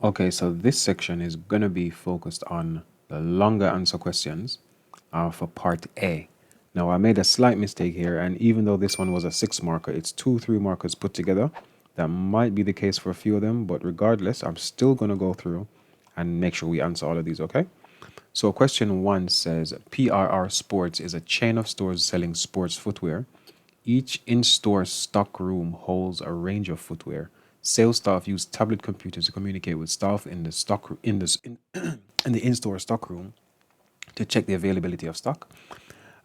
Okay, so this section is going to be focused on the longer answer questions for part A. Now, I made a slight mistake here, and even though this one was a 6 marker, it's 2 3 markers put together. That might be the case for a few of them, but regardless, I'm still going to go through and make sure we answer all of these, okay? So, question 1 says PRR Sports is a chain of stores selling sports footwear. Each in-store stock room holds a range of footwear. Sales staff use tablet computers to communicate with staff in the in the in-store stock room to check the availability of stock.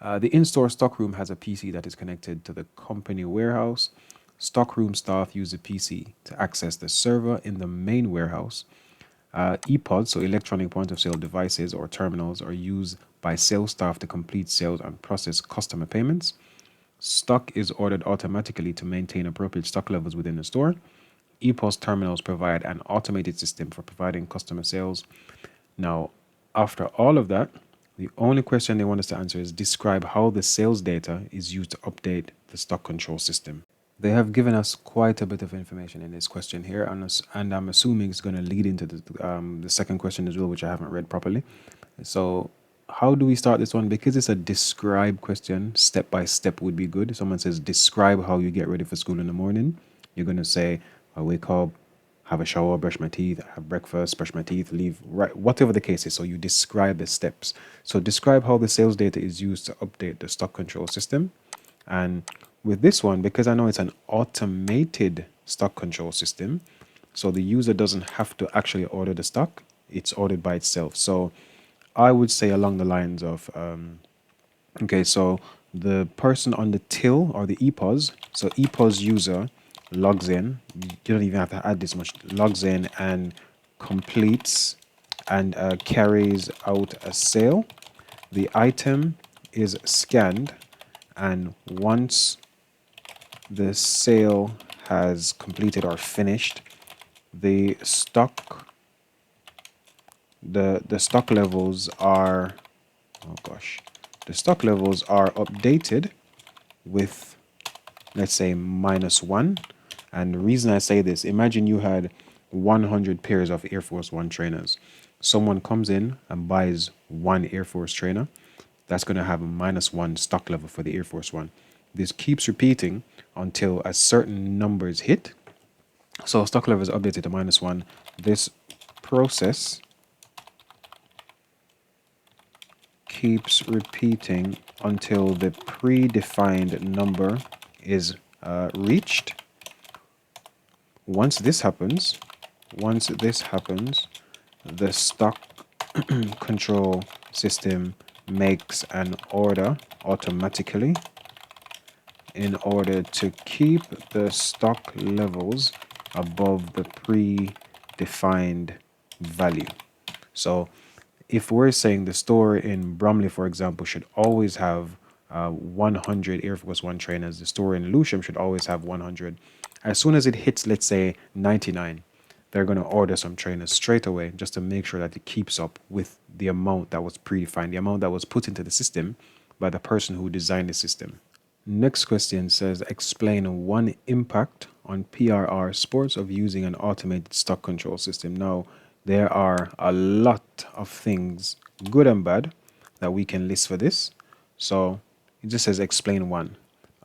The in-store stock room has a PC that is connected to the company warehouse. Stockroom staff use the PC to access the server in the main warehouse. EPODs, so electronic point of sale devices or terminals, are used by sales staff to complete sales and process customer payments. Stock is ordered automatically to maintain appropriate stock levels within the store. EPOS terminals provide an automated system for providing customer sales. Now, after all of that, the only question they want us to answer is describe how the sales data is used to update the stock control system. They have given us quite a bit of information in this question here, and I'm assuming it's going to lead into the second question as well, which I haven't read properly. So, how do we start this one? Because it's a describe question, step by step would be good. Someone says, describe how you get ready for school in the morning. You're going to say, I wake up, have a shower, brush my teeth, have breakfast, brush my teeth, leave, right, whatever the case is. So, you describe the steps. So, describe how the sales data is used to update the stock control system. And with this one, because I know it's an automated stock control system, so the user doesn't have to actually order the stock, it's ordered by itself. So I would say along the lines of, okay, so the person on the till or the EPOS, so EPOS user logs in, you don't even have to add this much, logs in and completes and carries out a sale. The item is scanned, and once the sale has completed or finished, the stock the stock levels are, oh gosh, the stock levels are updated with, let's say, -1. And the reason I say this, imagine you had 100 pairs of Air Force One trainers. Someone comes in and buys one Air Force trainer, that's going to have a -1 stock level for the Air Force One. This keeps repeating until a certain number is hit. So stock level is updated to -1. This process keeps repeating until the predefined number is reached. Once this happens, the stock control system makes an order automatically in order to keep the stock levels above the predefined value. So if we're saying the store in Bromley, for example, should always have 100 Air Force One trainers, the store in Lewisham should always have 100. As soon as it hits, let's say, 99, they're going to order some trainers straight away just to make sure that it keeps up with the amount that was predefined, the amount that was put into the system by the person who designed the system. Next question says, explain one impact on PRR Sports of using an automated stock control system. Now, there are a lot of things, good and bad, that we can list for this. So it just says explain one.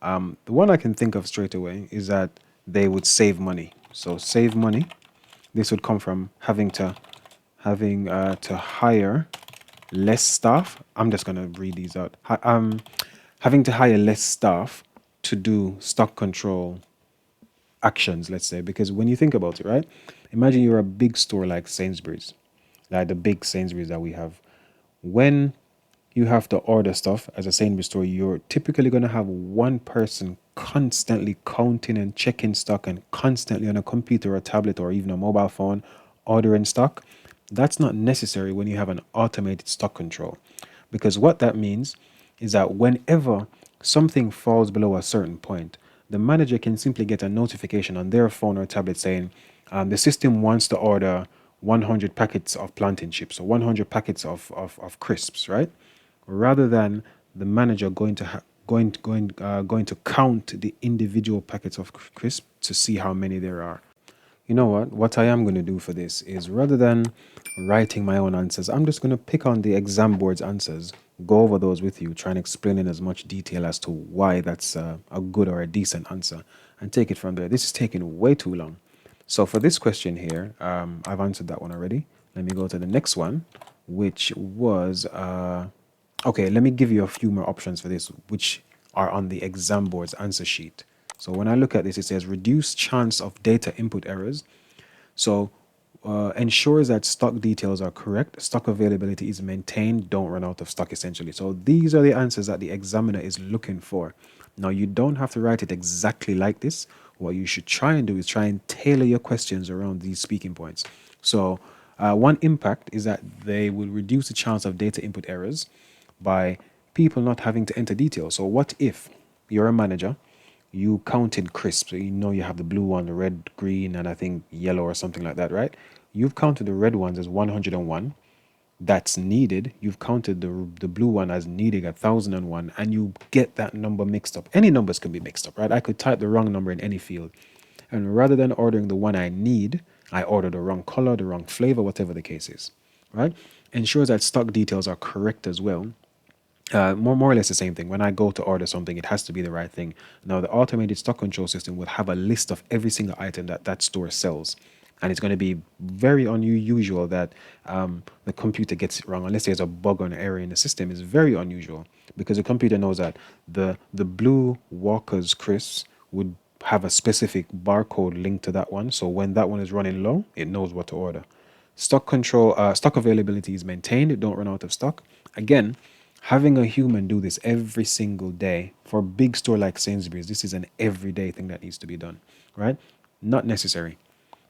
The one I can think of straight away is that they would save money. So save money. This would come from having to hire less staff. I'm just gonna read these out. Having to hire less staff to do stock control actions, let's say, because when you think about it, right? Imagine you're a big store like Sainsbury's, like the big Sainsbury's that we have. When you have to order stuff as a Sainsbury's store, you're typically going to have one person constantly counting and checking stock and constantly on a computer or a tablet or even a mobile phone ordering stock. That's not necessary when you have an automated stock control, because what that means is that whenever something falls below a certain point, the manager can simply get a notification on their phone or tablet saying the system wants to order 100 packets of plantain chips or 100 packets of crisps, right? Rather than the manager going to count the individual packets of crisps to see how many there are. You know what I am going to do for this is, rather than writing my own answers, I'm just going to pick on the exam board's answers, go over those with you, try and explain in as much detail as to why that's a good or a decent answer, and take it from there. This is taking way too long. So for this question here, I've answered that one already. Let me go to the next one, which was, okay, let me give you a few more options for this, which are on the exam board's answer sheet. So when I look at this, it says reduce chance of data input errors. So ensures that stock details are correct, stock availability is maintained, don't run out of stock essentially. So these are the answers that the examiner is looking for. Now you don't have to write it exactly like this. What you should try and do is try and tailor your questions around these speaking points. So one impact is that they will reduce the chance of data input errors by people not having to enter details. So what if you're a manager, you counted crisps, so you know you have the blue one, the red, green, and I think yellow or something like that, right? You've counted the red ones as 101. That's needed. You've counted the blue one as needing 1001, and you get that number mixed up. Any numbers can be mixed up, right? I could type the wrong number in any field, and rather than ordering the one I need, I order the wrong color, the wrong flavor, whatever the case is, right? Ensures that stock details are correct as well. More or less the same thing. When I go to order something, it has to be the right thing. Now, the automated stock control system will have a list of every single item that that store sells. And it's going to be very unusual that the computer gets it wrong, unless there's a bug or an error in the system. It's very unusual because the computer knows that the blue Walker's crisps would have a specific barcode linked to that one. So when that one is running low, it knows what to order. Stock availability is maintained. Don't run out of stock. Again, having a human do this every single day for a big store like Sainsbury's, this is an everyday thing that needs to be done, right? Not necessary.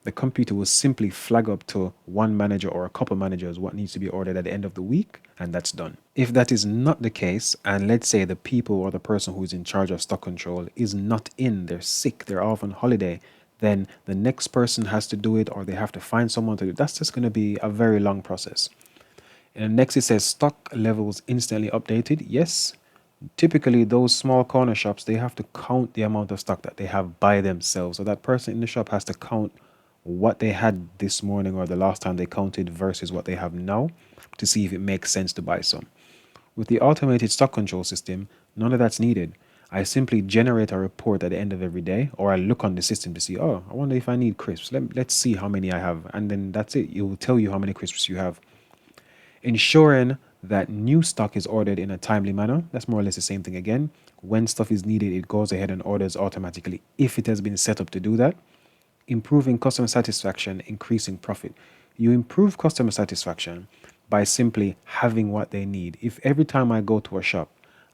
The computer will simply flag up to one manager or a couple managers what needs to be ordered at the end of the week, and that's done. If that is not the case, and let's say the people or the person who is in charge of stock control is not in, they're sick, they're off on holiday, then the next person has to do it, or they have to find someone to do it. That's just going to be a very long process. And next it says stock levels instantly updated. Yes, typically those small corner shops, they have to count the amount of stock that they have by themselves. So that person in the shop has to count what they had this morning or the last time they counted versus what they have now to see if it makes sense to buy some. With the automated stock control system, none of that's needed. I simply generate a report at the end of every day, or I look on the system to see, oh, I wonder if I need crisps. Let's see how many I have. And then that's it. It will tell you how many crisps you have. Ensuring that new stock is ordered in a timely manner. That's more or less the same thing again. When stuff is needed, it goes ahead and orders automatically if it has been set up to do that. Improving customer satisfaction, increasing profit. You improve customer satisfaction by simply having what they need. If every time I go to a shop,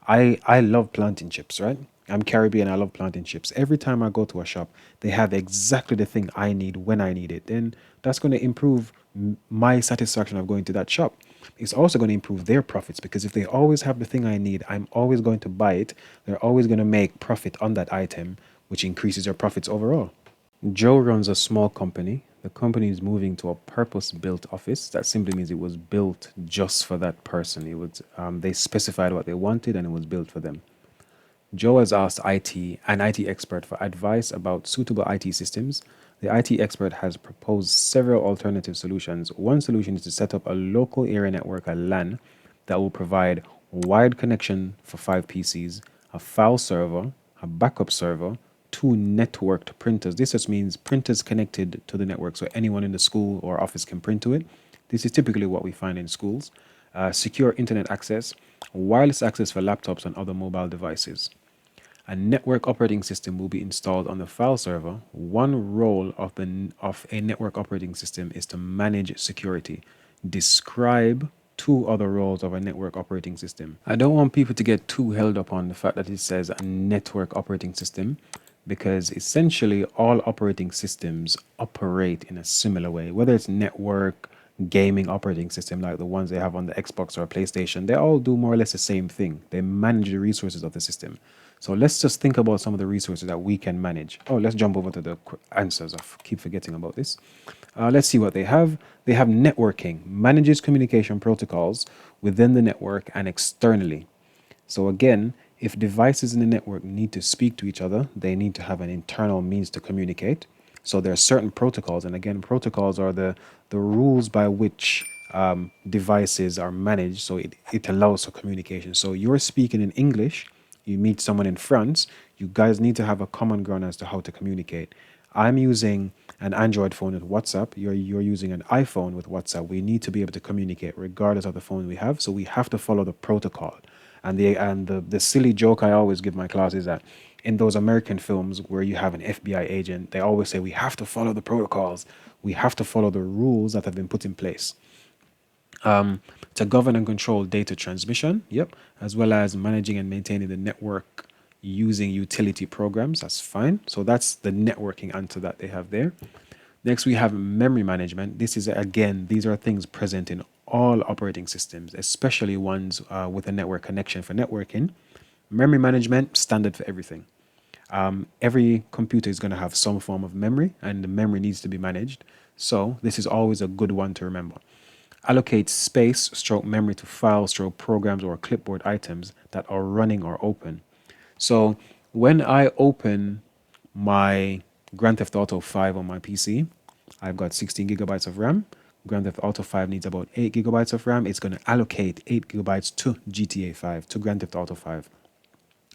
I love plantain chips, right? I'm Caribbean, I love plantain chips. Every time I go to a shop, they have exactly the thing I need when I need it. Then that's going to improve my satisfaction of going to that shop. It's also going to improve their profits because if they always have the thing I need, I'm always going to buy it. They're always going to make profit on that item, which increases their profits overall. Joe runs a small company. The company is moving to a purpose-built office. That simply means it was built just for that person. It was they specified what they wanted and it was built for them. Joe has asked an IT expert for advice about suitable IT systems. The IT expert has proposed several alternative solutions. One solution is to set up a local area network, a LAN, that will provide wired connection for 5 PCs, a file server, a backup server, two networked printers. This just means printers connected to the network so anyone in the school or office can print to it. This is typically what we find in schools. Secure internet access, wireless access for laptops and other mobile devices. A network operating system will be installed on the file server. One role of a network operating system is to manage security. Describe two other roles of a network operating system. I don't want people to get too held up on the fact that it says a network operating system because essentially all operating systems operate in a similar way, whether it's network, gaming operating system like the ones they have on the Xbox or PlayStation, they all do more or less the same thing. They manage the resources of the system. So let's just think about some of the resources that we can manage. Oh, let's jump over to the answers. I keep forgetting about this. Let's see what they have. They have networking, manages communication protocols within the network and externally. So again, if devices in the network need to speak to each other, they need to have an internal means to communicate. So there are certain protocols, and again, protocols are the rules by which devices are managed. So it allows for communication. So you're speaking in English, you meet someone in France, you guys need to have a common ground as to how to communicate. I'm using an Android phone with WhatsApp. You're using an iPhone with WhatsApp. We need to be able to communicate regardless of the phone we have. So we have to follow the protocol. And the silly joke I always give my class is that in those American films where you have an FBI agent, they always say we have to follow the protocols. We have to follow the rules that have been put in place to govern and control data transmission, yep, as well as managing and maintaining the network using utility programs. That's fine. So that's the networking answer that they have there. Next, we have memory management. This is, again, these are things present in all operating systems, especially ones with a network connection for networking. Memory management, standard for everything. Every computer is going to have some form of memory, and the memory needs to be managed. So this is always a good one to remember. Allocate space stroke memory to files stroke programs or clipboard items that are running or open. So when I open my Grand Theft Auto 5 on my PC, I've got 16 gigabytes of RAM. Grand Theft Auto 5 needs about 8 gigabytes of RAM. It's going to allocate 8 gigabytes to GTA 5, to Grand Theft Auto 5.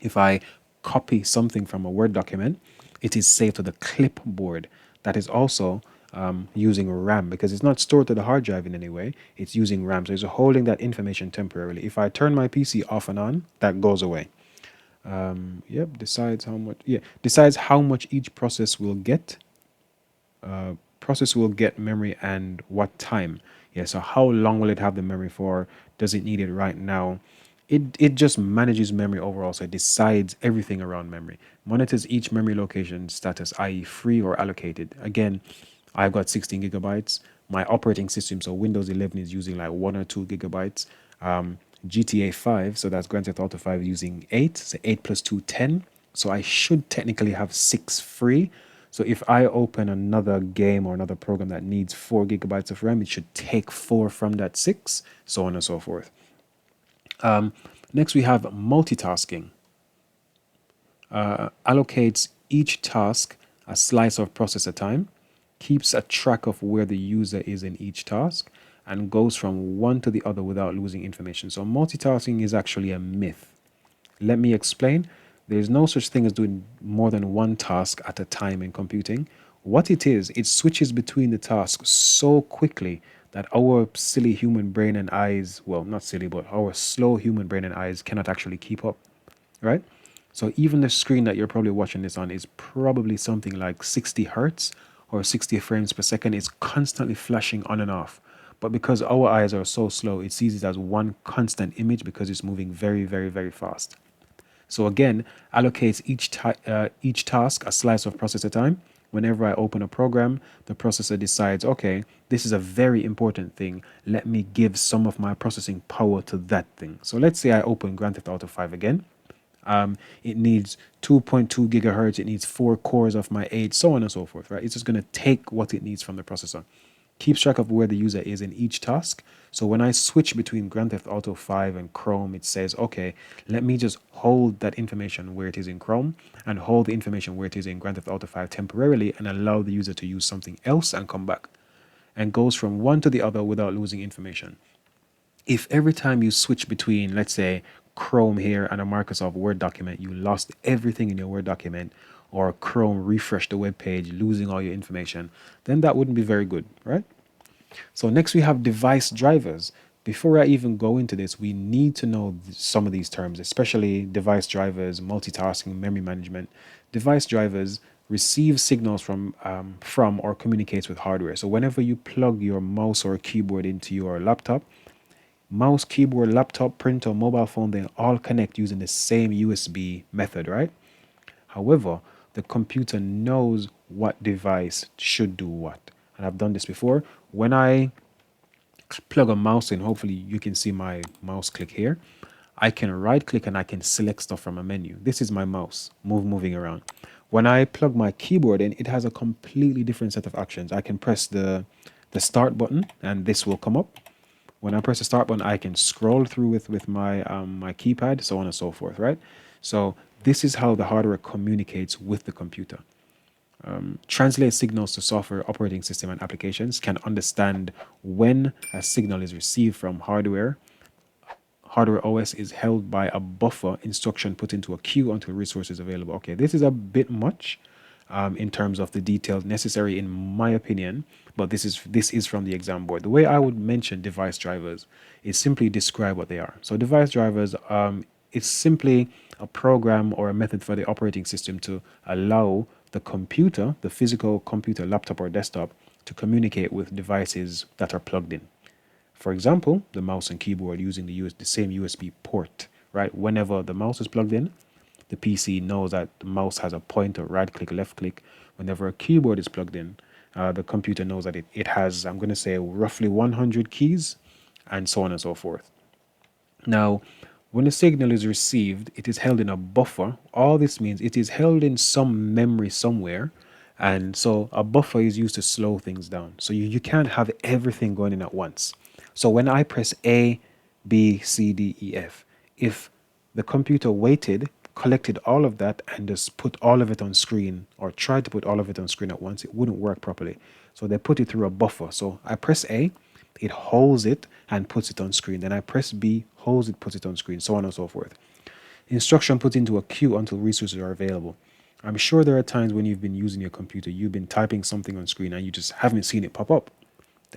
If I copy something from a Word document, it is saved to the clipboard. That is also using RAM because it's not stored to the hard drive in any way. It's using RAM. So it's holding that information temporarily. If I turn my PC off and on, that goes away. Yep, decides how much. Yeah, decides how much each process will get. Process will get memory and what time. Yeah, so how long will it have the memory for? Does it need it right now? It just manages memory overall, so it decides everything around memory. Monitors each memory location status, i.e. free or allocated. Again, I've got 16 gigabytes. My operating system, so Windows 11 is using like 1 or 2 gigabytes. GTA 5, so that's Grand Theft Auto 5 using 8, so 8 plus 2, 10. So I should technically have 6 free. So if I open another game or another program that needs 4 gigabytes of RAM, it should take 4 from that 6, so on and so forth. Next, we have multitasking. Allocates each task a slice of processor time, keeps a track of where the user is in each task, and goes from one to the other without losing information. So multitasking is actually a myth. Let me explain. There's no such thing as doing more than one task at a time in computing. What it is, it switches between the tasks so quickly that our silly human brain and eyes, well, not silly, but our slow human brain and eyes cannot actually keep up, right? So even the screen that you're probably watching this on is probably something like 60 hertz or 60 frames per second. It's constantly flashing on and off. But because our eyes are so slow, it sees it as one constant image because it's moving very, very, very fast. So again, allocates each task a slice of processor time. Whenever I open a program, the processor decides, okay, this is a very important thing. Let me give some of my processing power to that thing. So let's say I open Grand Theft Auto 5 again. It needs 2.2 gigahertz. It needs 4 cores of my 8, so on and so forth, right? It's just going to take what it needs from the processor. Keeps track of where the user is in each task. So when I switch between Grand Theft Auto 5 and Chrome, it says, okay, let me just hold that information where it is in Chrome and hold the information where it is in Grand Theft Auto 5 temporarily and allow the user to use something else and come back. And goes from one to the other without losing information. If every time you switch between, let's say, Chrome here and a Microsoft Word document, you lost everything in your Word document, or Chrome refreshed the web page, losing all your information, then that wouldn't be very good, right? So next we have device drivers. Before I even go into this, we need to know some of these terms, especially device drivers, multitasking, memory management. Device drivers receive signals from or communicates with hardware. So whenever you plug your mouse or keyboard into your laptop, mouse, keyboard, laptop, printer, mobile phone, they all connect using the same USB method, right? However, the computer knows what device should do what. And I've done this before. When I plug a mouse in, hopefully you can see my mouse click here. I can right click and I can select stuff from a menu. This is my mouse moving around. When I plug my keyboard in, it has a completely different set of actions. I can press the start button and this will come up. When I press the start button, I can scroll through with my my keypad, so on and so forth, right? So this is how the hardware communicates with the computer. translate signals to software, operating system, and applications, can understand when a signal is received from hardware. Hardware OS is held by a buffer instruction put into a queue until resources available. Okay, this is a bit much in terms of the details necessary, in my opinion, but this is from the exam board. The way I would mention device drivers is simply describe what they are. So device drivers is simply a program or a method for the operating system to allow the computer, the physical computer, laptop or desktop, to communicate with devices that are plugged in. For example, the mouse and keyboard using the same USB port, right? Whenever the mouse is plugged in, the PC knows that the mouse has a pointer, right click, left click. Whenever a keyboard is plugged in, the computer knows that it has, I'm going to say, roughly 100 keys, and so on and so forth. Now, when a signal is received, it is held in a buffer. All this means it is held in some memory somewhere. And so a buffer is used to slow things down. So you can't have everything going in at once. So when I press A, B, C, D, E, F, if the computer waited, collected all of that, and just put all of it on screen, or tried to put all of it on screen at once, it wouldn't work properly. So they put it through a buffer. So I press A, it holds it and puts it on screen. Then I press B, holds it, puts it on screen, so on and so forth. Instruction put into a queue until resources are available. I'm sure there are times when you've been using your computer, you've been typing something on screen and you just haven't seen it pop up.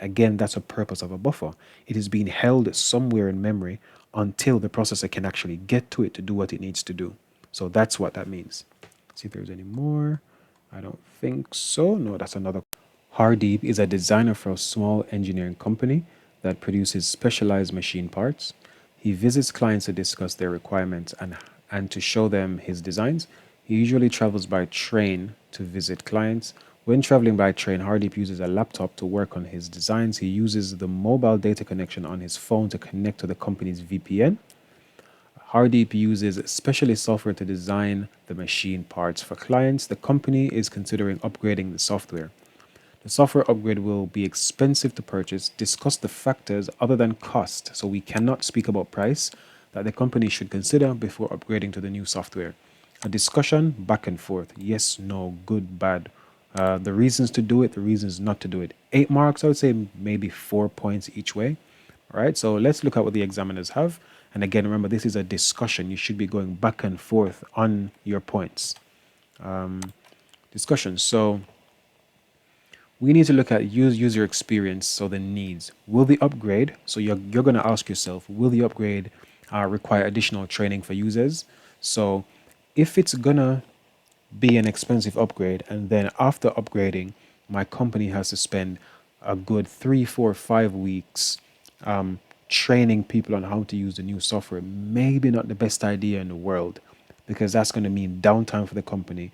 Again, that's a purpose of a buffer. It is being held somewhere in memory until the processor can actually get to it to do what it needs to do. So that's what that means. See if there's any more. I don't think so. No, that's another. Hardeep is a designer for a small engineering company that produces specialized machine parts. He visits clients to discuss their requirements and to show them his designs. He usually travels by train to visit clients. When traveling by train, Hardeep uses a laptop to work on his designs. He uses the mobile data connection on his phone to connect to the company's VPN. Hardeep uses specialist software to design the machine parts for clients. The company is considering upgrading the software. The software upgrade will be expensive to purchase. Discuss the factors other than cost, so we cannot speak about price, that the company should consider before upgrading to the new software. A discussion back and forth. Yes, no, good, bad. The reasons to do it, the reasons not to do it. 8 marks, I would say maybe 4 points each way. All right, so let's look at what the examiners have. And again, remember, this is a discussion. You should be going back and forth on your points. Discussion. So we need to look at user experience, so the needs. Will the upgrade, so you're going to ask yourself, will the upgrade require additional training for users? So if it's going to be an expensive upgrade, and then after upgrading, my company has to spend a good 3, 4, 5 weeks training people on how to use the new software, maybe not the best idea in the world, because that's going to mean downtime for the company.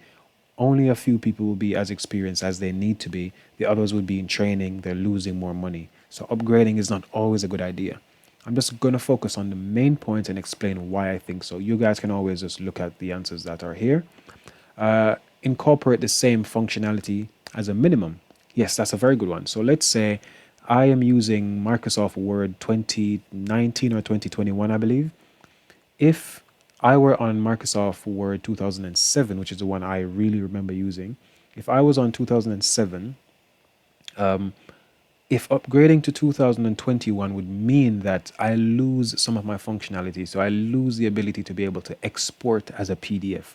Only a few people will be as experienced as they need to be. The others would be in training. They're losing more money. So upgrading is not always a good idea. I'm just going to focus on the main points and explain why I think so. You guys can always just look at the answers that are here. Incorporate the same functionality as a minimum. Yes, that's a very good one. So let's say I am using Microsoft Word 2019 or 2021, I believe. If I were on Microsoft Word 2007, which is the one I really remember using, if I was on 2007, if upgrading to 2021 would mean that I lose some of my functionality, so I lose the ability to be able to export as a PDF.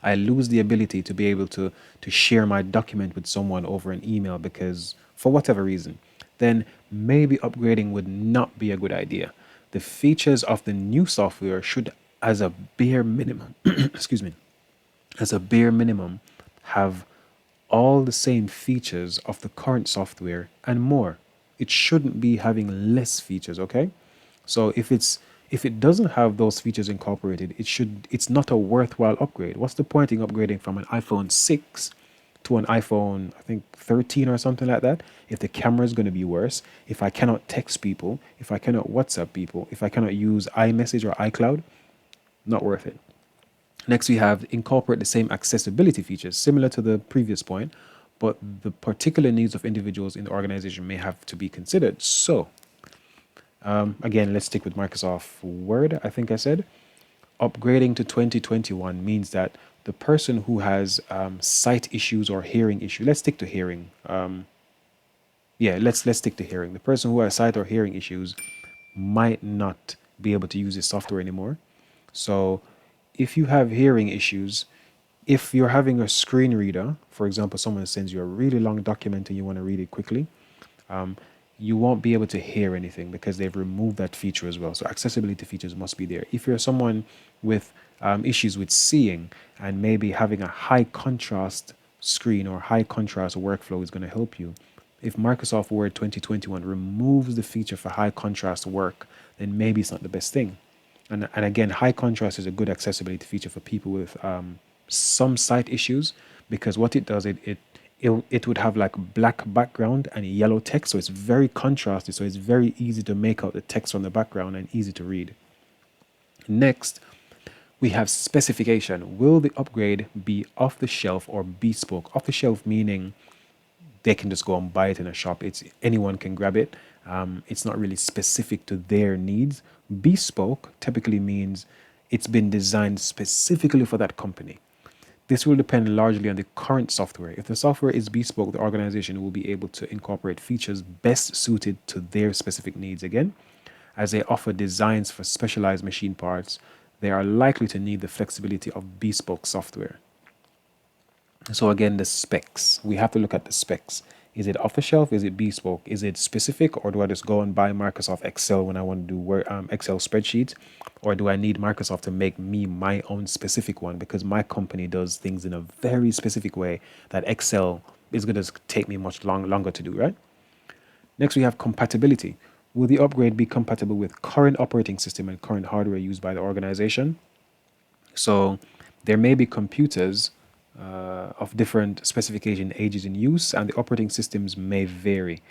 I lose the ability to be able to share my document with someone over an email because for whatever reason, then maybe upgrading would not be a good idea. The features of the new software should, as a bare minimum, excuse me, as a bare minimum, have all the same features of the current software and more. It shouldn't be having less features, okay? So if it doesn't have those features incorporated, it's not a worthwhile upgrade. What's the point in upgrading from an iPhone 6 to an iPhone, I think 13 or something like that, if the camera is going to be worse, if I cannot text people, if I cannot WhatsApp people, if I cannot use iMessage or iCloud, not worth it. Next, we have incorporate the same accessibility features, similar to the previous point, but the particular needs of individuals in the organization may have to be considered. So, again, let's stick with Microsoft Word, I think I said. Upgrading to 2021 means that the person who has sight issues or hearing issues, let's stick to hearing. Yeah, let's stick to hearing. The person who has sight or hearing issues might not be able to use this software anymore. So if you have hearing issues, if you're having a screen reader, for example, someone sends you a really long document and you want to read it quickly, um, you won't be able to hear anything because they've removed that feature as well. So accessibility features must be there. If you're someone with issues with seeing and maybe having a high contrast screen or high contrast workflow is going to help you. If Microsoft Word 2021 removes the feature for high contrast work, then maybe it's not the best thing. And again, high contrast is a good accessibility feature for people with some sight issues, because what it does, it would have like black background and yellow text, so it's very contrasty, so it's very easy to make out the text from the background and easy to read. Next, we have specification. Will the upgrade be off the shelf or bespoke? Off the shelf meaning they can just go and buy it in a shop. It's anyone can grab it. It's not really specific to their needs. Bespoke typically means it's been designed specifically for that company. This will depend largely on the current software. If the software is bespoke, the organization will be able to incorporate features best suited to their specific needs. Again, as they offer designs for specialized machine parts, they are likely to need the flexibility of bespoke software. So again, the specs. We have to look at the specs. Is it off the shelf? Is it bespoke? Is it specific? Or do I just go and buy Microsoft Excel when I want to do Excel spreadsheets? Or do I need Microsoft to make me my own specific one because my company does things in a very specific way that Excel is going to take me much longer to do, right? Next, we have compatibility. Will the upgrade be compatible with current operating system and current hardware used by the organization? So there may be computers of different specification, ages in use, and the operating systems may vary.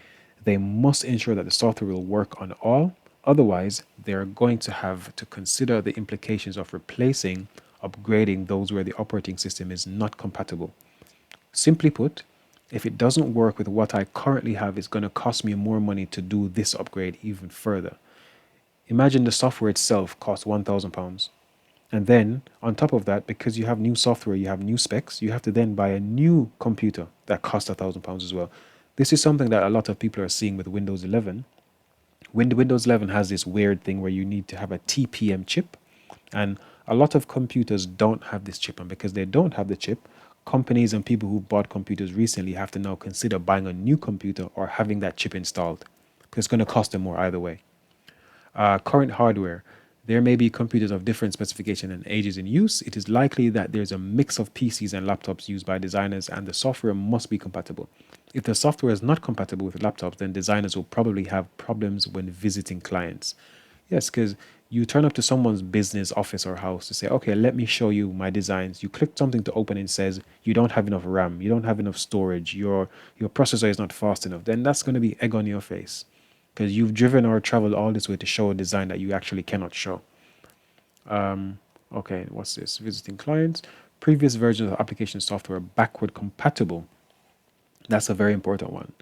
They must ensure that the software will work on all. Otherwise, they're going to have to consider the implications of replacing, upgrading those where the operating system is not compatible. Simply put, if it doesn't work with what I currently have, it's going to cost me more money to do this upgrade even further. Imagine the software itself costs £1,000. And then on top of that, because you have new software, you have new specs, you have to then buy a new computer that costs £1,000 as well. This is something that a lot of people are seeing with Windows 11. Windows 11 has this weird thing where you need to have a TPM chip, and a lot of computers don't have this chip. And because they don't have the chip, companies and people who bought computers recently have to now consider buying a new computer or having that chip installed, because it's going to cost them more either way. Current hardware. There may be computers of different specification and ages in use. It is likely that there's a mix of PCs and laptops used by designers, and the software must be compatible. If the software is not compatible with laptops, then designers will probably have problems when visiting clients. Yes, because you turn up to someone's business office or house to say, okay, let me show you my designs. You click something to open and it says you don't have enough RAM, you don't have enough storage, your processor is not fast enough. Then that's going to be egg on your face, because you've driven or traveled all this way to show a design that you actually cannot show. Okay, what's this? Visiting clients. Previous versions of application software backward compatible. That's a very important one.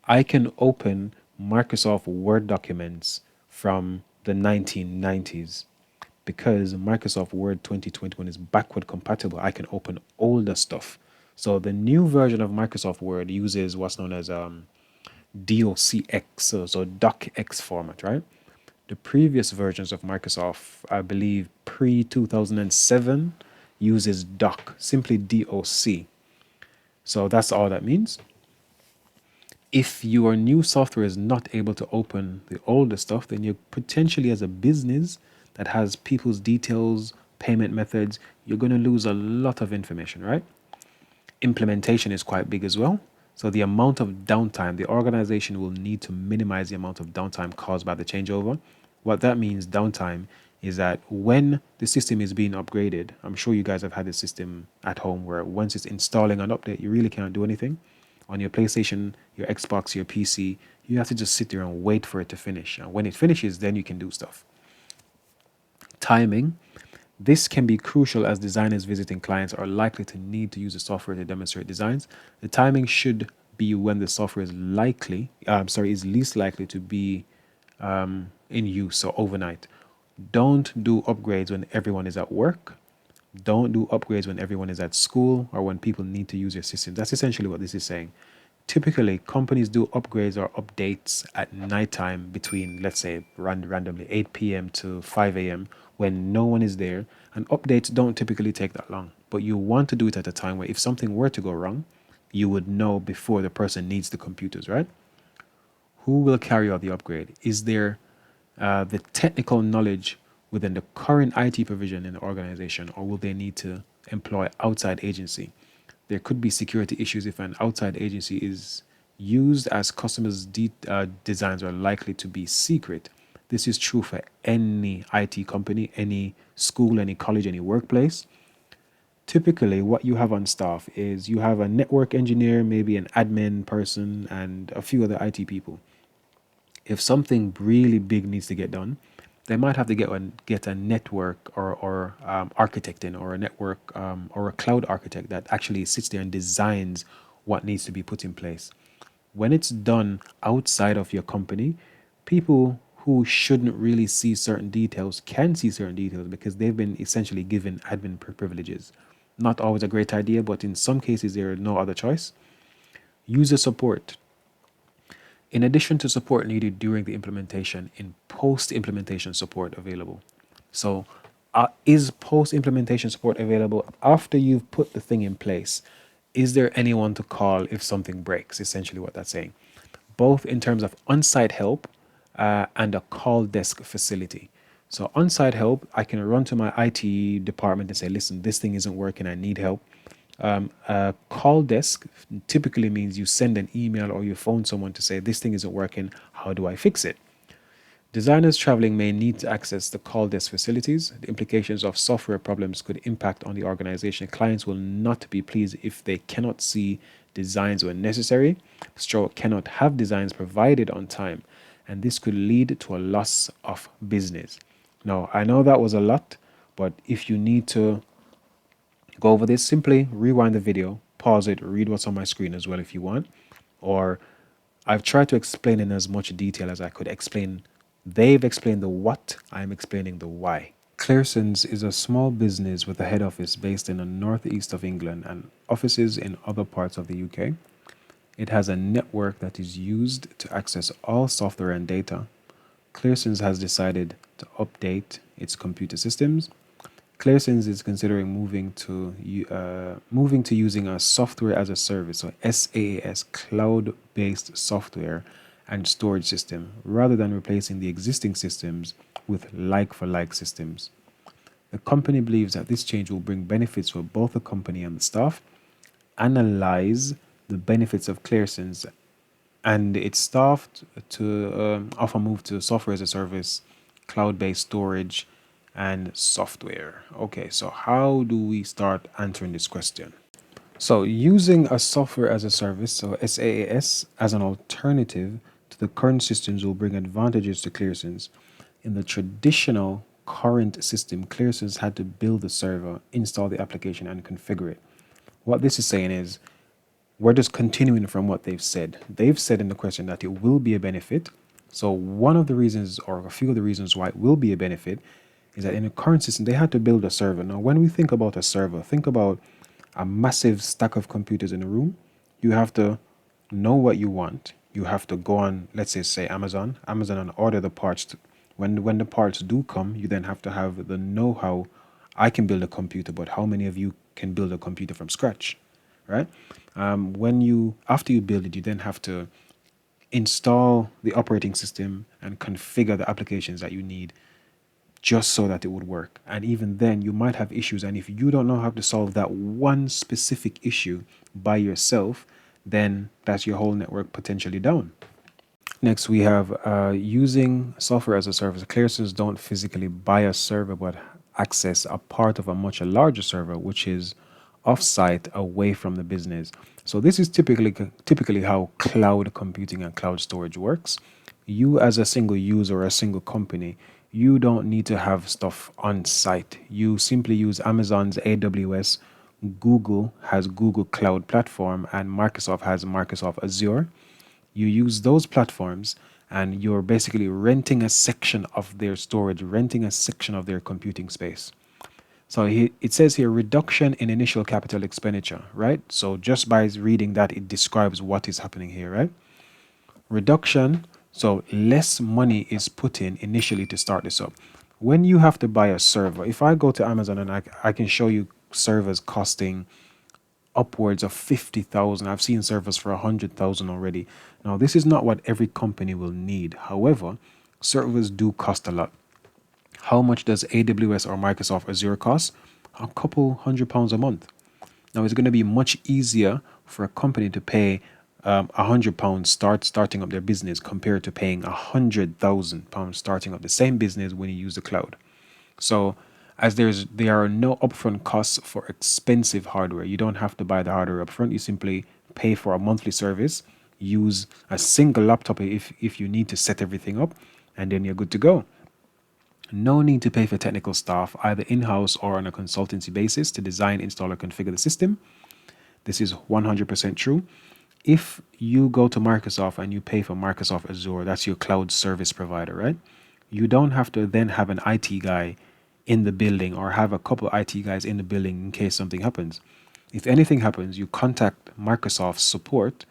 I can open Microsoft Word documents from the 1990s because Microsoft Word 2021 is backward compatible. I can open older stuff. So the new version of Microsoft Word uses what's known as DOCX, so DocX format, right? The previous versions of Microsoft, I believe pre 2007, uses doc, simply DOC. So that's all that means. If your new software is not able to open the older stuff, then you potentially, as a business that has people's details, payment methods, you're going to lose a lot of information, right? Implementation is quite big as well. So the amount of downtime, the organization will need to minimize the amount of downtime caused by the changeover. What that means, downtime, is that when the system is being upgraded, I'm sure you guys have had a system at home where once it's installing an update, you really can't do anything. On your PlayStation, your Xbox, your PC, you have to just sit there and wait for it to finish. And when it finishes, then you can do stuff. Timing. This can be crucial as designers visiting clients are likely to need to use the software to demonstrate designs. The timing should be when the software is is least likely to be in use, so overnight. Don't do upgrades when everyone is at work. Don't do upgrades when everyone is at school or when people need to use your system. That's essentially what this is saying. Typically, companies do upgrades or updates at nighttime between, let's say, randomly 8 p.m. to 5 a.m. when no one is there. And updates don't typically take that long. But you want to do it at a time where if something were to go wrong, you would know before the person needs the computers, right? Who will carry out the upgrade? Is there the technical knowledge within the current IT provision in the organization, or will they need to employ outside agency? There could be security issues if an outside agency is used, as customers' designs are likely to be secret. This is true for any IT company, any school, any college, any workplace. Typically, what you have on staff is you have a network engineer, maybe an admin person, and a few other IT people. If something really big needs to get done, they might have to get a network or architect in, or a network or a cloud architect that actually sits there and designs what needs to be put in place. When it's done outside of your company, people who shouldn't really see certain details can see certain details because they've been essentially given admin privileges. Not always a great idea, but in some cases there is no other choice. User support. In addition to support needed during the implementation, in post-implementation support available. So, is post-implementation support available after you've put the thing in place? Is there anyone to call if something breaks? Essentially, what that's saying. Both in terms of on-site help and a call desk facility. So on-site help, I can run to my IT department and say, listen, this thing isn't working, I need help. A call desk typically means you send an email or you phone someone to say, this thing isn't working, how do I fix it? Designers traveling may need to access the call desk facilities. The implications of software problems could impact on the organization. Clients will not be pleased if they cannot see designs when necessary. Stroke cannot have designs provided on time, and this could lead to a loss of business. Now, I know that was a lot, but if you need to go over this, simply rewind the video, pause it, read what's on my screen as well if you want. Or I've tried to explain in as much detail as I could explain. They've explained the what, I'm explaining the why. Clearsons is a small business with a head office based in the northeast of England and offices in other parts of the UK. It has a network that is used to access all software and data. Clearsons has decided to update its computer systems. Clearsons is considering moving to using a software as a service, or SaaS, cloud-based software and storage system, rather than replacing the existing systems with like-for-like systems. The company believes that this change will bring benefits for both the company and the staff. Analyze the benefits of Clearsons and its staff to offer move to software as a service, cloud-based storage, and software. Okay, so how do we start answering this question? So using a software as a service, so SaaS, as an alternative to the current systems will bring advantages to Clearsons. In the traditional current system, Clearsons had to build the server, install the application, and configure it. What this is saying is, we're just continuing from what they've said. They've said in the question that it will be a benefit. So one of the reasons, or a few of the reasons why it will be a benefit, is that in the current system, they had to build a server. Now, when we think about a server, think about a massive stack of computers in a room. You have to know what you want. You have to go on, let's say Amazon, and order the parts. When the parts do come, you then have to have the know-how. I can build a computer, but how many of you can build a computer from scratch, right? After you build it, you then have to install the operating system and configure the applications that you need just so that it would work. And even then, you might have issues. And if you don't know how to solve that one specific issue by yourself, then that's your whole network potentially down. Next, we have using software as a service. Clearsons don't physically buy a server, but access a part of a much larger server, which is offsite away from the business. So this is typically how cloud computing and cloud storage works. You as a single user or a single company, you don't need to have stuff on site. You simply use Amazon's AWS, Google has Google Cloud Platform, and Microsoft has Microsoft Azure. You use those platforms and you're basically renting a section of their storage, renting a section of their computing space. So it says here reduction in initial capital expenditure, right? So just by reading that, it describes what is happening here, right? Reduction, so less money is put in initially to start this up. When you have to buy a server, if I go to Amazon and I can show you servers costing upwards of 50,000. I've seen servers for 100,000 already. Now, this is not what every company will need. However, servers do cost a lot. How much does AWS or Microsoft Azure cost? A couple £100 a month. Now, it's going to be much easier for a company to pay £100 starting up their business compared to paying £100,000 starting up the same business when you use the cloud. So, as there are no upfront costs for expensive hardware. You don't have to buy the hardware upfront. You simply pay for a monthly service, use a single laptop if you need to set everything up, and then you're good to go. No need to pay for technical staff, either in-house or on a consultancy basis, to design, install, or configure the system. This is 100% true. If you go to Microsoft and you pay for Microsoft Azure, that's your cloud service provider, right? You don't have to then have an IT guy in the building or have a couple IT guys in the building in case something happens. If anything happens, you contact Microsoft support,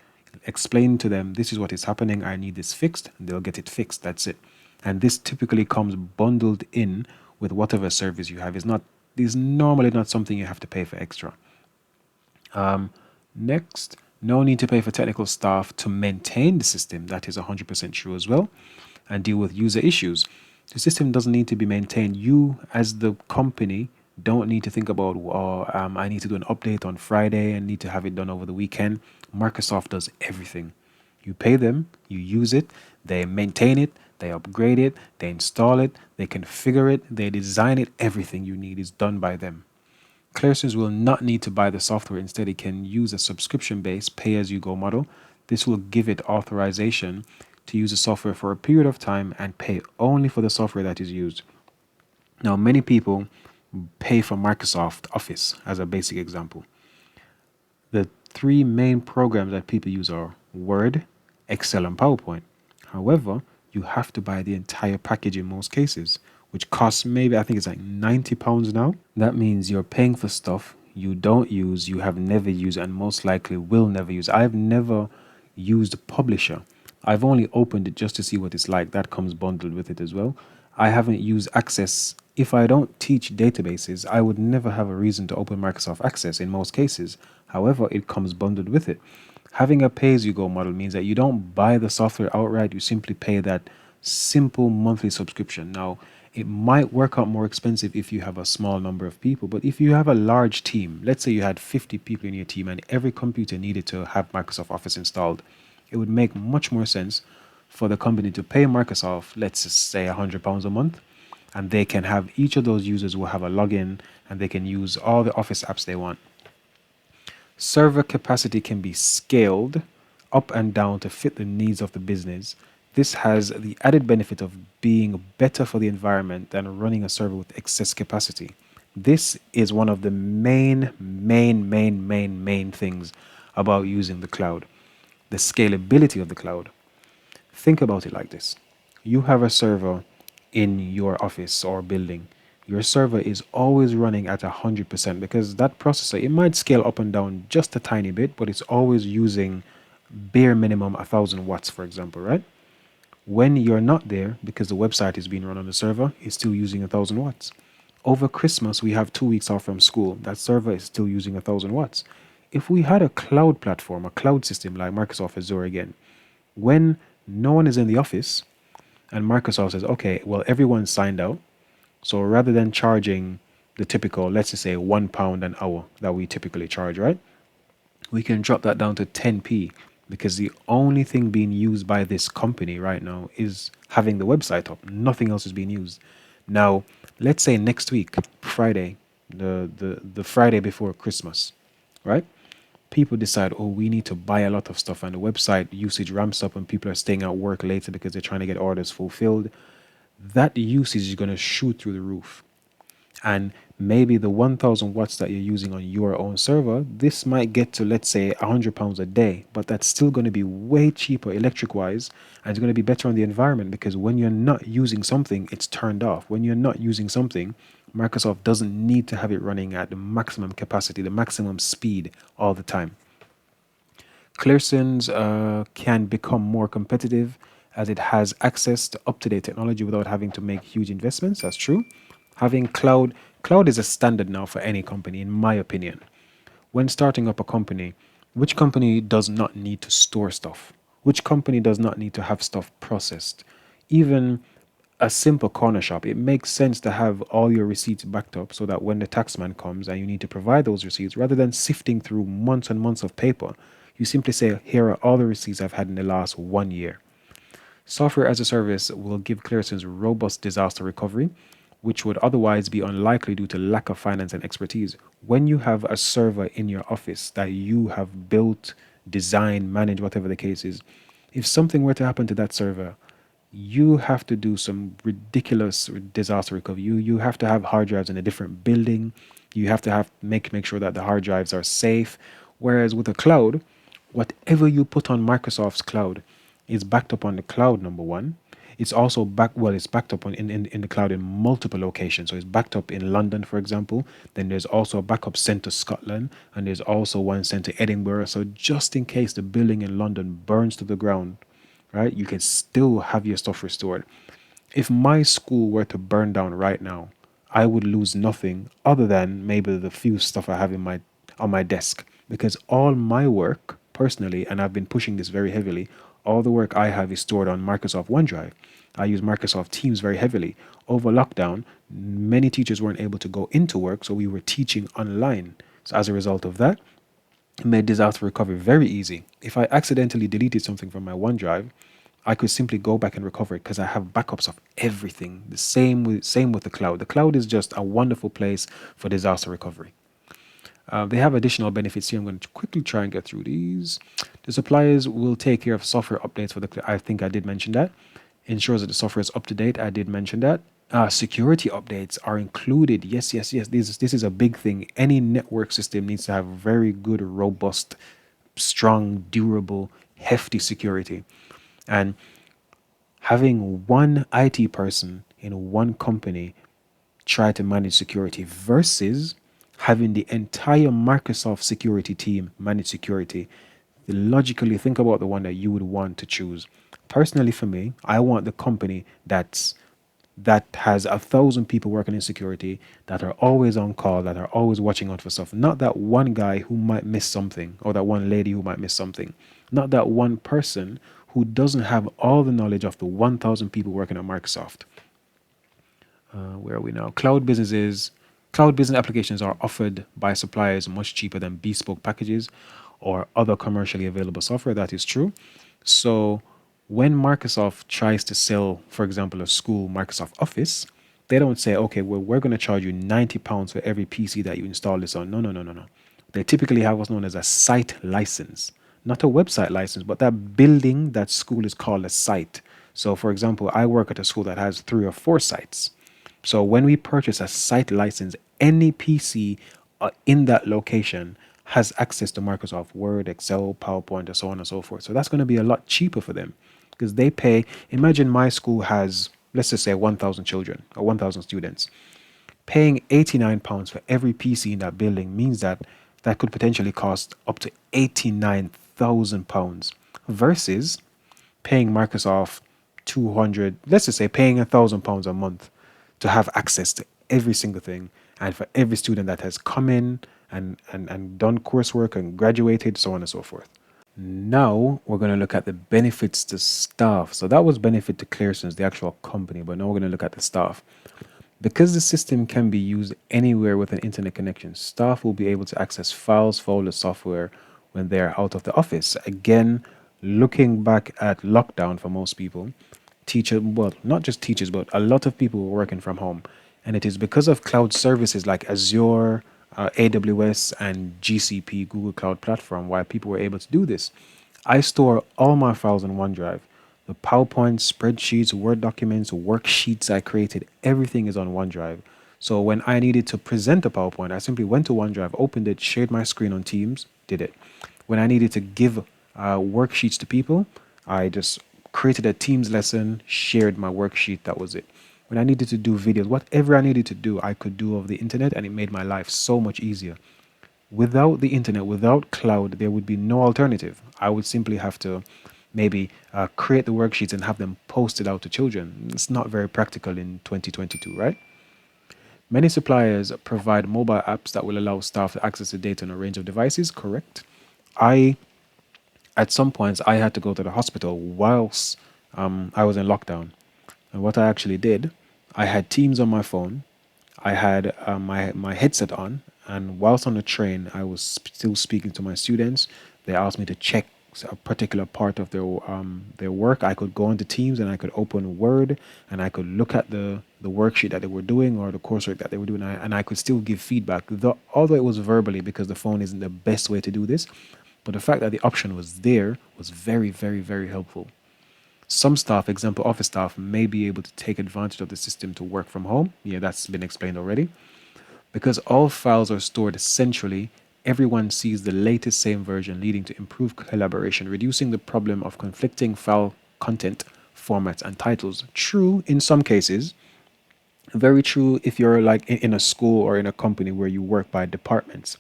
explain to them this is what is happening, I need this fixed, and they'll get it fixed. That's it. And this typically comes bundled in with whatever service you have. Is normally not something you have to pay for extra. Next, no need to pay for technical staff to maintain the system. That is 100% true as well. And deal with user issues. The system doesn't need to be maintained. You, as the company, don't need to think about, I need to do an update on Friday and need to have it done over the weekend. Microsoft does everything. You pay them, you use it, they maintain it, they upgrade it, they install it, they configure it, they design it. Everything you need is done by them. Clearances will not need to buy the software. Instead, it can use a subscription-based pay-as-you-go model. This will give it authorization to use the software for a period of time and pay only for the software that is used. Now, many people pay for Microsoft Office as a basic example. The three main programs that people use are Word, Excel, and PowerPoint. However, you have to buy the entire package in most cases, which costs maybe, I think it's like £90 now. That means you're paying for stuff you don't use, you have never used, and most likely will never use. I've never used Publisher. I've only opened it just to see what it's like. That comes bundled with it as well. I haven't used Access. If I don't teach databases, I would never have a reason to open Microsoft Access in most cases. However, it comes bundled with it. Having a pay-as-you-go model means that you don't buy the software outright. You simply pay that simple monthly subscription. Now, it might work out more expensive if you have a small number of people, but if you have a large team, let's say you had 50 people in your team and every computer needed to have Microsoft Office installed, it would make much more sense for the company to pay Microsoft, let's just say £100 a month, and they can have each of those users will have a login and they can use all the Office apps they want. Server capacity can be scaled up and down to fit the needs of the business. This has the added benefit of being better for the environment than running a server with excess capacity. This is one of the main things about using the cloud. The scalability of the cloud. Think about it like this. You have a server in your office or building. Your server is always running at 100% because that processor, it might scale up and down just a tiny bit, but it's always using bare minimum 1000 watts, for example, right? When you're not there, because the website is being run on the server, it's still using 1000 watts. Over Christmas, we have 2 weeks off from school. That server is still using 1000 watts. If we had a cloud platform, a cloud system like Microsoft Azure again, when no one is in the office and Microsoft says, okay, well, everyone's signed out. So rather than charging the typical, let's just say £1 an hour that we typically charge, right? We can drop that down to 10p because the only thing being used by this company right now is having the website up. Nothing else is being used. Now, let's say next week, Friday, the Friday before Christmas, right? People decide, oh, we need to buy a lot of stuff and the website usage ramps up and people are staying at work later because they're trying to get orders fulfilled. That usage is going to shoot through the roof. And maybe the 1000 watts that you're using on your own server, this might get to, let's say, £100 a day, but that's still going to be way cheaper electric wise, and it's going to be better on the environment because when you're not using something, it's turned off. When you're not using something, Microsoft doesn't need to have it running at the maximum capacity, the maximum speed all the time. Clearson's can become more competitive as it has access to up-to-date technology without having to make huge investments. That's true. Having cloud is a standard now for any company, in my opinion. When starting up a company, which company does not need to store stuff? Which company does not need to have stuff processed? Even a simple corner shop, it makes sense to have all your receipts backed up so that when the taxman comes and you need to provide those receipts, rather than sifting through months and months of paper, you simply say, here are all the receipts I've had in the last 1 year. Software as a service will give Clearson's robust disaster recovery, which would otherwise be unlikely due to lack of finance and expertise. When you have a server in your office that you have built, designed, managed, whatever the case is, if something were to happen to that server, you have to do some ridiculous disaster recovery. You have to have hard drives in a different building. You have to make sure that the hard drives are safe. Whereas with a cloud, whatever you put on Microsoft's cloud is backed up on the cloud, number one. It's also it's backed up in the cloud in multiple locations. So it's backed up in London, for example. Then there's also a backup sent to Scotland, and there's also one sent to Edinburgh. So just in case the building in London burns to the ground, right, you can still have your stuff restored. If my school were to burn down right now, I would lose nothing other than maybe the few stuff I have in my on my desk, because all my work personally, and I've been pushing this very heavily, all the work I have is stored on Microsoft OneDrive. I use Microsoft Teams very heavily. Over lockdown, many teachers weren't able to go into work, so we were teaching online. So as a result of that, it made disaster recovery very easy. If I accidentally deleted something from my OneDrive, I could simply go back and recover it because I have backups of everything. The same with the cloud. The cloud is just a wonderful place for disaster recovery. They have additional benefits here. I'm going to quickly try and get through these. The suppliers will take care of software updates for the. I think I did mention that. Ensures that the software is up to date. I did mention that. Security updates are included. Yes, yes, yes. This is a big thing. Any network system needs to have very good, robust, strong, durable, hefty security. And having one IT person in one company try to manage security versus having the entire Microsoft security team manage security, logically think about the one that you would want to choose. Personally, for me, I want the company that has 1,000 people working in security that are always on call, that are always watching out for stuff. Not that one guy who might miss something or that one lady who might miss something. Not that one person who doesn't have all the knowledge of the 1,000 people working at Microsoft. Where are we now? Cloud business applications are offered by suppliers much cheaper than bespoke packages or other commercially available software. That is true. So when Microsoft tries to sell, for example, a school Microsoft Office, they don't say, okay, well, we're going to charge you £90 for every PC that you install this on. No, no, no, no, no. They typically have what's known as a site license, not a website license, but that building, that school is called a site. So, for example, I work at a school that has 3 or 4 sites. So when we purchase a site license, any PC in that location has access to Microsoft Word, Excel, PowerPoint, and so on and so forth. So that's going to be a lot cheaper for them because they pay. Imagine my school has, let's just say, 1,000 children or 1,000 students. Paying £89 for every PC in that building means that that could potentially cost up to £89,000 versus paying Microsoft 200, let's just say paying £1,000 a month to have access to every single thing, and for every student that has come in and done coursework and graduated, so on and so forth. Now we're going to look at the benefits to staff. So that was benefit to Clearson's, the actual company, but now we're going to look at the staff. Because the system can be used anywhere with an internet connection, staff will be able to access files, folders, software when they're out of the office. Again, looking back at lockdown for most people, well, not just teachers, but a lot of people were working from home. And it is because of cloud services like Azure, AWS, and GCP, Google Cloud Platform, why people were able to do this. I store all my files in OneDrive. The PowerPoint, spreadsheets, Word documents, worksheets I created, everything is on OneDrive. So when I needed to present a PowerPoint, I simply went to OneDrive, opened it, shared my screen on Teams, did it. When I needed to give worksheets to people, I just created a Teams lesson, shared my worksheet, that was it. when I needed to do videos, whatever I needed to do, I could do over the internet, and it made my life so much easier. Without the internet, without cloud, there would be no alternative. I would simply have to maybe create the worksheets and have them posted out to children. It's not very practical in 2022, right? Many suppliers provide mobile apps that will allow staff to access the data on a range of devices, correct? I, at some points, I had to go to the hospital whilst I was in lockdown. And what I actually did, I had Teams on my phone, I had my headset on, and whilst on the train, I was still speaking to my students. They asked me to check a particular part of their work. I could go into Teams and I could open Word and I could look at the worksheet that they were doing or the coursework that they were doing, and I could still give feedback, although it was verbally because the phone isn't the best way to do this. But the fact that the option was there was very, very, very helpful. Some staff, example office staff, may be able to take advantage of the system to work from home. Yeah, that's been explained already. Because all files are stored centrally, everyone sees the latest same version, leading to improved collaboration, reducing the problem of conflicting file content, formats, and titles. True in some cases, very true if you're like in a school or in a company where you work by departments.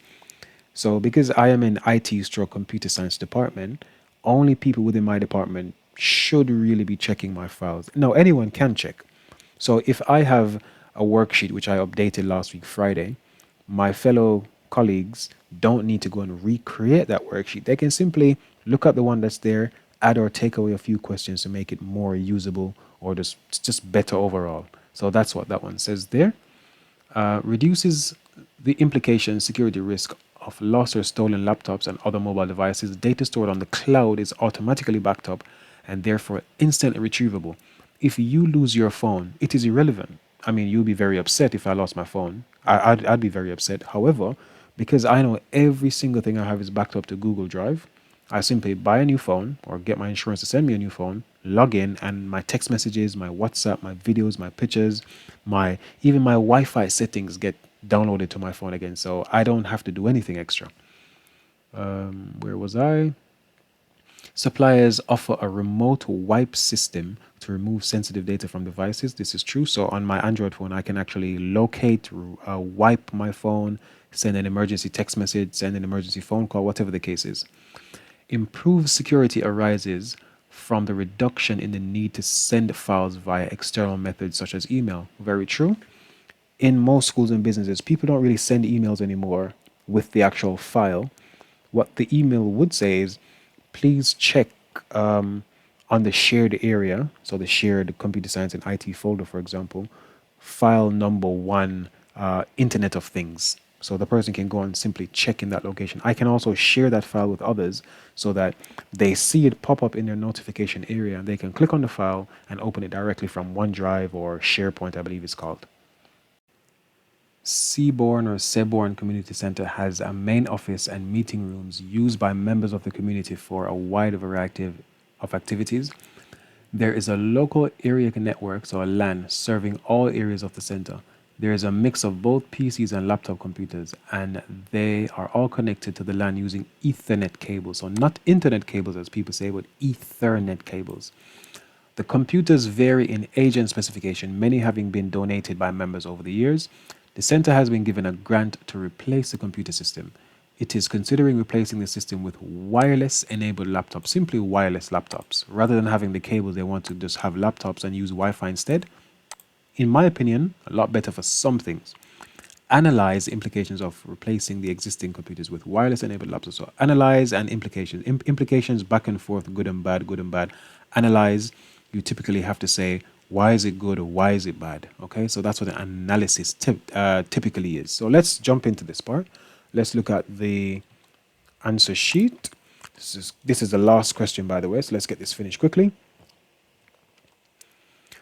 So because I am in IT stroke computer science department, only people within my department should really be checking my files. No, anyone can check. So if I have a worksheet which I updated last week Friday, my fellow colleagues don't need to go and recreate that worksheet. They can simply look at the one that's there, add or take away a few questions to make it more usable or just better overall. So that's what that one says there. Reduces the implication security risk of lost or stolen laptops and other mobile devices. Data stored on the cloud is automatically backed up and therefore instantly retrievable. If you lose your phone, it is irrelevant. I mean, you'll be very upset if I lost my phone. I'd be very upset. However, because I know every single thing I have is backed up to Google Drive, I simply buy a new phone or get my insurance to send me a new phone, log in, and my text messages, my WhatsApp, my videos, my pictures, my even my Wi-Fi settings get downloaded to my phone again. So I don't have to do anything extra. Where was I? Suppliers offer a remote wipe system to remove sensitive data from devices. This is true. So on my Android phone, I can actually locate, wipe my phone, send an emergency text message, send an emergency phone call, whatever the case is. Improved security arises from the reduction in the need to send files via external methods such as email. Very true. In most schools and businesses, people don't really send emails anymore with the actual file. What the email would say is, please check on the shared area, so the shared computer science and IT folder, for example, file number 1, Internet of Things. So the person can go and simply check in that location. I can also share that file with others so that they see it pop up in their notification area and they can click on the file and open it directly from OneDrive or SharePoint, I believe it's called. Seaborn Community Center has a main office and meeting rooms used by members of the community for a wide variety of activities. There is a local area network, so a LAN, serving all areas of the center. There is a mix of both PCs and laptop computers, and they are all connected to the LAN using Ethernet cables. So not internet cables, as people say, but Ethernet cables. The computers vary in age and specification, many having been donated by members over the years. The center has been given a grant to replace the computer system. It is considering replacing the system with wireless-enabled laptops, simply wireless laptops. Rather than having the cables, they want to just have laptops and use Wi-Fi instead. In my opinion, a lot better for some things. Analyze implications of replacing the existing computers with wireless-enabled laptops. So analyze and implications. Implications back and forth, good and bad, good and bad. Analyze, you typically have to say, why is it good or why is it bad? Okay, so that's what an analysis typically is. So let's jump into this part. Let's look at the answer sheet. This is the last question, by the way, so let's get this finished quickly.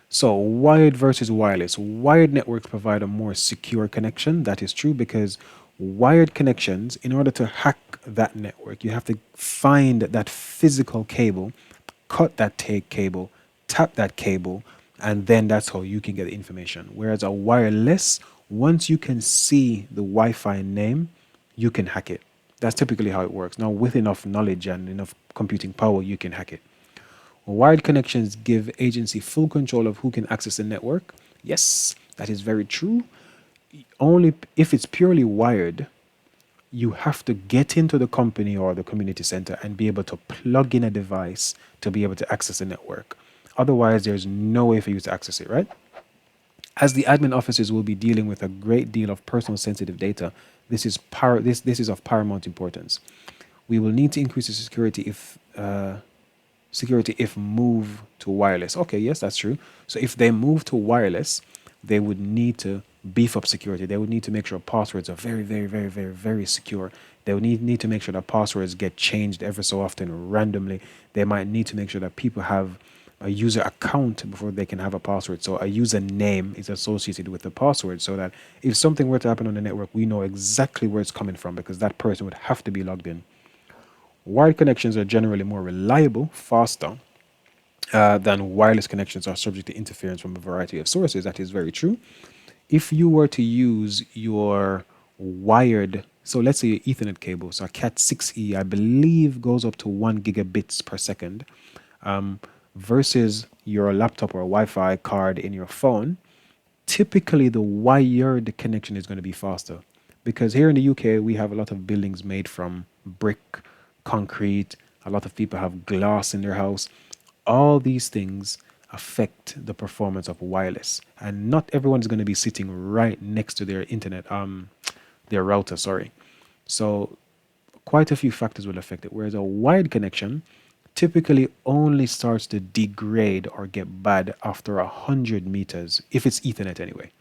So wired versus wireless. Wired networks provide a more secure connection. That is true because wired connections, in order to hack that network, you have to find that physical cable, cut that cable, tap that cable, and then that's how you can get the information. Whereas a wireless, once you can see the Wi-Fi name, you can hack it. That's typically how it works. Now, with enough knowledge and enough computing power, you can hack it. Wired connections give agency full control of who can access the network. Yes, that is very true. Only if it's purely wired, you have to get into the company or the community center and be able to plug in a device to be able to access the network. Otherwise, there's no way for you to access it, right? As the admin officers will be dealing with a great deal of personal sensitive data, this is of paramount importance. We will need to increase the security if move to wireless. Okay, yes, that's true. So if they move to wireless, they would need to beef up security. They would need to make sure passwords are very, very, very, very, very secure. They would need to make sure that passwords get changed ever so often randomly. They might need to make sure that people have a user account before they can have a password. So a username is associated with the password so that if something were to happen on the network, we know exactly where it's coming from because that person would have to be logged in. Wired connections are generally more reliable, faster than wireless connections are subject to interference from a variety of sources. That is very true. If you were to use your wired, so let's say your Ethernet cable, so a Cat6e, I believe goes up to 1 gigabits per second, versus your laptop or Wi-Fi card in your phone, typically the wired connection is going to be faster because here in the UK we have a lot of buildings made from brick, concrete. A lot of people have glass in their house. All these things affect the performance of wireless, and not everyone is going to be sitting right next to their internet, their router. Sorry, so quite a few factors will affect it. Whereas a wired connection typically only starts to degrade or get bad after 100 meters, if it's Ethernet anyway.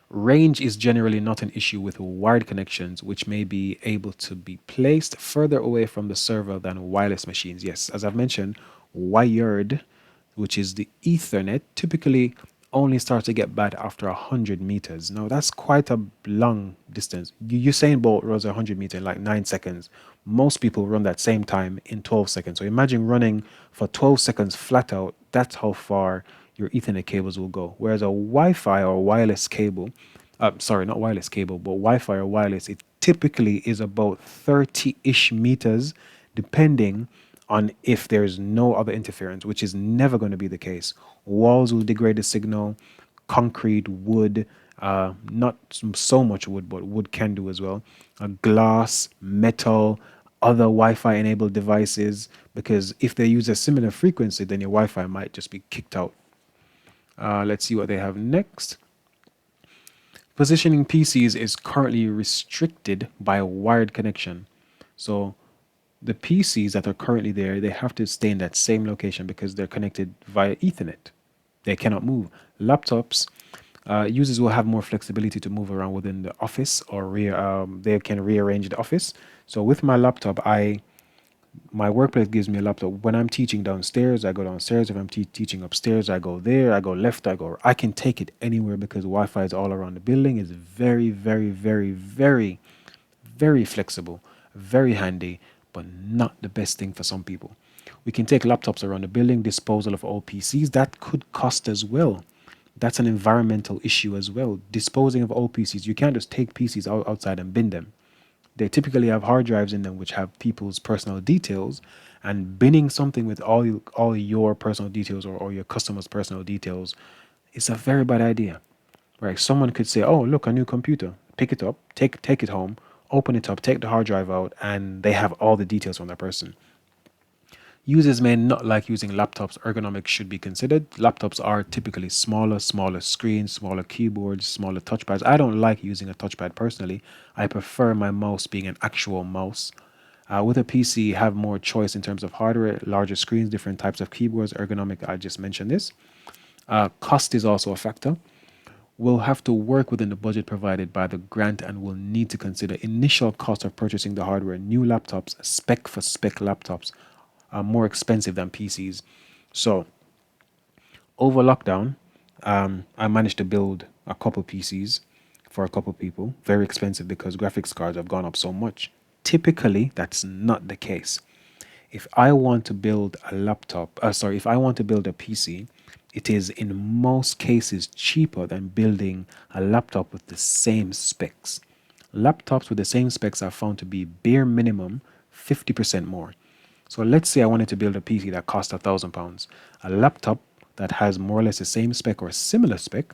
Range is generally not an issue with wired connections, which may be able to be placed further away from the server than wireless machines. Yes, as I've mentioned, wired, which is the Ethernet, typically only starts to get bad after 100 meters. Now, that's quite a long distance. Usain Bolt runs 100 meters in like 9 seconds. Most people run that same time in 12 seconds. So imagine running for 12 seconds flat out. That's how far your Ethernet cables will go. Whereas a Wi-Fi or wireless cable, sorry, not wireless cable, but Wi-Fi or wireless, it typically is about 30-ish meters, depending on if there's no other interference, which is never going to be the case. Walls will degrade the signal, concrete, wood, not so much wood, but wood can do as well. Glass, metal, other Wi-Fi enabled devices, because if they use a similar frequency, then your Wi-Fi might just be kicked out. Let's see what they have next. Positioning PCs is currently restricted by a wired connection. So the PCs that are currently there, they have to stay in that same location because they're connected via Ethernet. They cannot move. Laptops, users will have more flexibility to move around within the office, or they can rearrange the office. So with my laptop, my workplace gives me a laptop. When I'm teaching downstairs, I go downstairs. If I'm teaching upstairs, I go there. I go left. I can take it anywhere because Wi-Fi is all around the building. It's very, very, very, very, very flexible, very handy, but not the best thing for some people. We can take laptops around the building, disposal of all PCs. That could cost as well. That's an environmental issue as well. Disposing of all PCs. You can't just take PCs outside and bin them. They typically have hard drives in them which have people's personal details, and binning something with all your personal details, or your customer's personal details, is a very bad idea. Right? Someone could say, "Oh, look, a new computer. Pick it up, take it home, open it up, take the hard drive out, and they have all the details on that person." Users may not like using laptops. Ergonomics should be considered. Laptops are typically smaller screens, smaller keyboards, smaller touchpads. I don't like using a touchpad personally. I prefer my mouse being an actual mouse. With a PC, have more choice in terms of hardware, larger screens, different types of keyboards, ergonomic. I just mentioned this. Cost is also a factor. We'll have to work within the budget provided by the grant, and will need to consider initial cost of purchasing the hardware. New laptops, spec for spec laptops, are more expensive than PCs. So over lockdown, I managed to build a couple PCs for a couple people. Very expensive because graphics cards have gone up so much. Typically, that's not the case. If I want to build a if I want to build a PC, it is in most cases cheaper than building a laptop with the same specs. Laptops with the same specs are found to be bare minimum 50% more. So let's say I wanted to build a PC that cost £1,000. A laptop that has more or less the same spec or a similar spec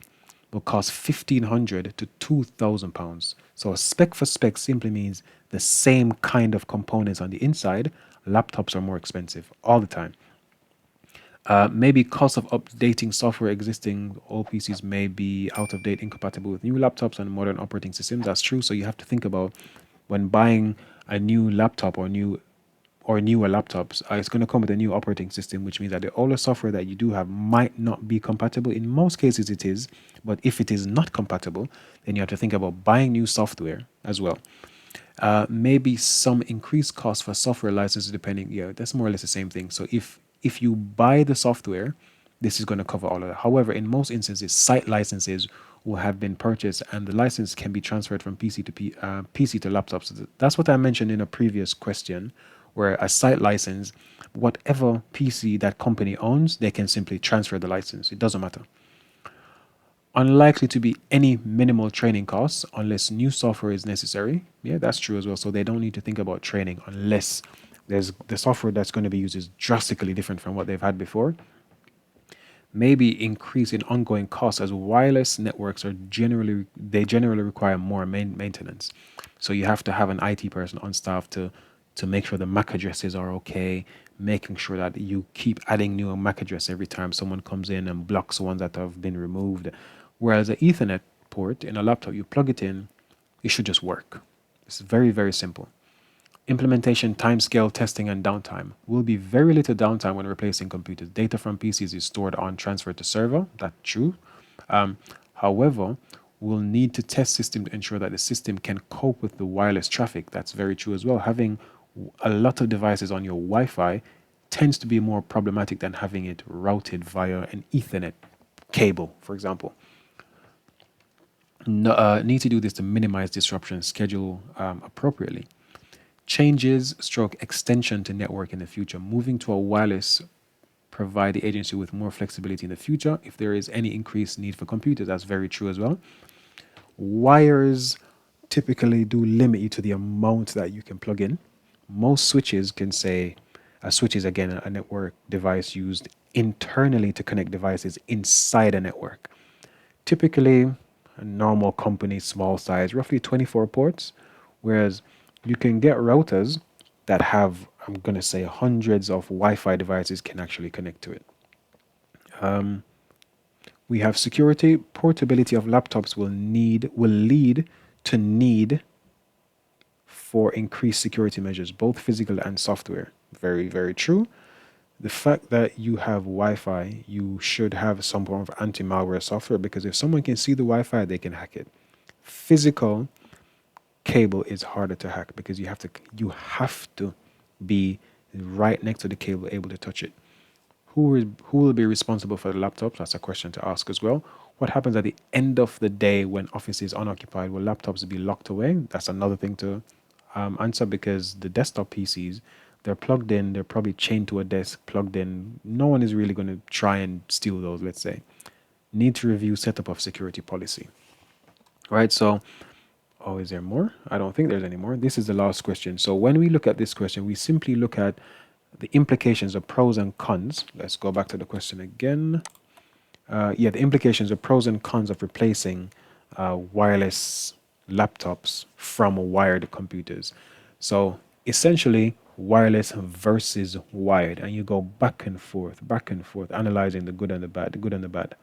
will cost £1,500 to £2,000. So a spec for spec simply means the same kind of components on the inside. Laptops are more expensive all the time. Maybe cost of updating software. Existing old PCs may be out of date, incompatible with new laptops and modern operating systems. That's true. So you have to think about when buying a new laptop or newer laptops, it's going to come with a new operating system, which means that the older software that you do have might not be compatible. In most cases, it is, but if it is not compatible, then you have to think about buying new software as well. Maybe some increased cost for software licenses, depending. Yeah, that's more or less the same thing. So if you buy the software, this is going to cover all of that. However, in most instances, site licenses will have been purchased, and the license can be transferred from PC to laptops. That's what I mentioned in a previous question, where a site license, whatever PC that company owns, they can simply transfer the license. It doesn't matter. Unlikely to be any minimal training costs unless new software is necessary. Yeah, that's true as well. So they don't need to think about training unless there's the software that's going to be used is drastically different from what they've had before. Maybe increase in ongoing costs as wireless networks are generally require more maintenance. So you have to have an IT person on staff to make sure the MAC addresses are okay, making sure that you keep adding new MAC address every time someone comes in and blocks ones that have been removed. Whereas an Ethernet port in a laptop, you plug it in, it should just work. It's very, very simple. Implementation, timescale, testing, and downtime. Will be very little downtime when replacing computers. Data from PCs is stored on transfer to server. That's true. However, we'll need to test system to ensure that the system can cope with the wireless traffic. That's very true as well. Having a lot of devices on your Wi-Fi tends to be more problematic than having it routed via an Ethernet cable, for example. Need to do this to minimize disruption, schedule appropriately. Changes stroke extension to network in the future. Moving to a wireless provide the agency with more flexibility in the future if there is any increased need for computers. That's very true as well. Wires typically do limit you to the amount that you can plug in. Most switches can say, a switch is again a network device used internally to connect devices inside a network. Typically, a normal company, small size, roughly 24 ports, whereas you can get routers that have, I'm going to say, hundreds of Wi-Fi devices can actually connect to it. We have security. Portability of laptops will lead to need for increased security measures, both physical and software. Very, very true. The fact that you have Wi-Fi, you should have some form of anti-malware software, because if someone can see the Wi-Fi, they can hack it. Physical cable is harder to hack because you have to be right next to the cable, able to touch it. Who will be responsible for the laptops? That's a question to ask as well. What happens at the end of the day when office is unoccupied? Will laptops be locked away? That's another thing to answer, because the desktop PCs, they're plugged in, they're probably chained to a desk, plugged in. No one is really going to try and steal those, let's say. Need to review setup of security policy. All right, so, oh, is there more? I don't think there's any more. This is the last question. So when we look at this question, we simply look at the implications of pros and cons. Let's go back to the question again. The implications of pros and cons of replacing wireless laptops from wired computers. So essentially, wireless versus wired, and you go back and forth, analyzing the good and the bad, the good and the bad.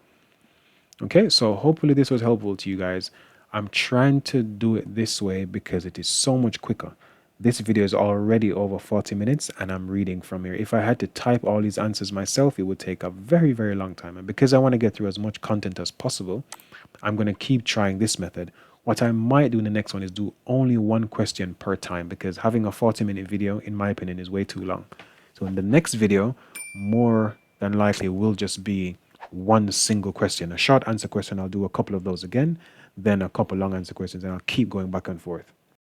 Okay, so hopefully this was helpful to you guys. I'm trying to do it this way because it is so much quicker. This video is already over 40 minutes and I'm reading from here. If I had to type all these answers myself, it would take a very, very long time. And because I want to get through as much content as possible, I'm going to keep trying this method. What I might do in the next one is do only one question per time, because having a 40-minute video, in my opinion, is way too long. So in the next video, more than likely will just be one single question. A short answer question, I'll do a couple of those again, then a couple long answer questions, and I'll keep going back and forth.